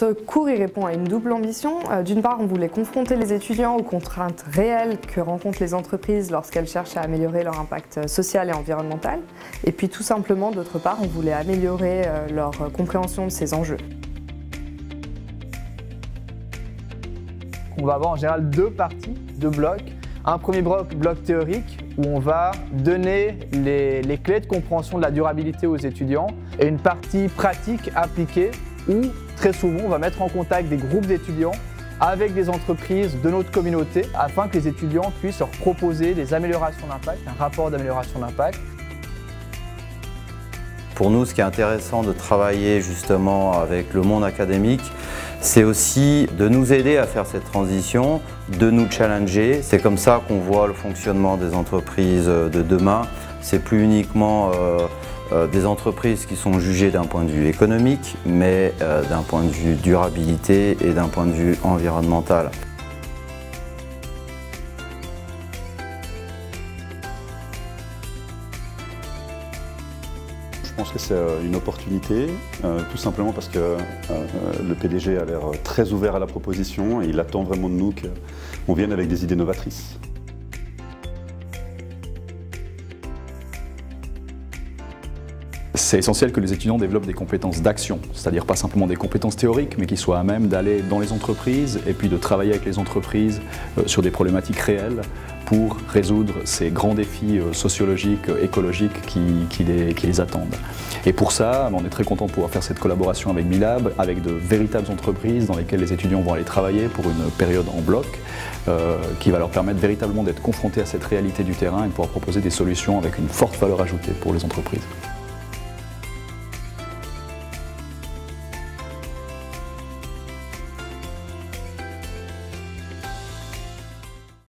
ce cours, il répond à une double ambition. D'une part, on voulait confronter les étudiants aux contraintes réelles que rencontrent les entreprises lorsqu'elles cherchent à améliorer leur impact social et environnemental. Et puis tout simplement, d'autre part, on voulait améliorer leur compréhension de ces enjeux. On va avoir en général deux parties, deux blocs. Un premier bloc théorique, où on va donner les clés de compréhension de la durabilité aux étudiants, et une partie pratique appliquée, où très souvent on va mettre en contact des groupes d'étudiants avec des entreprises de notre communauté, afin que les étudiants puissent leur proposer des améliorations d'impact, un rapport d'amélioration d'impact. Pour nous, ce qui est intéressant de travailler justement avec le monde académique, c'est aussi de nous aider à faire cette transition, de nous challenger. C'est comme ça qu'on voit le fonctionnement des entreprises de demain. C'est plus uniquement des entreprises qui sont jugées d'un point de vue économique, mais d'un point de vue durabilité et d'un point de vue environnemental. Je pense que c'est une opportunité, tout simplement parce que le PDG a l'air très ouvert à la proposition et il attend vraiment de nous qu'on vienne avec des idées novatrices. C'est essentiel que les étudiants développent des compétences d'action, c'est-à-dire pas simplement des compétences théoriques, mais qu'ils soient à même d'aller dans les entreprises et puis de travailler avec les entreprises sur des problématiques réelles pour résoudre ces grands défis sociologiques, écologiques qui les attendent. Et pour ça, on est très content de pouvoir faire cette collaboration avec MILAB, avec de véritables entreprises dans lesquelles les étudiants vont aller travailler pour une période en bloc, qui va leur permettre véritablement d'être confrontés à cette réalité du terrain et de pouvoir proposer des solutions avec une forte valeur ajoutée pour les entreprises.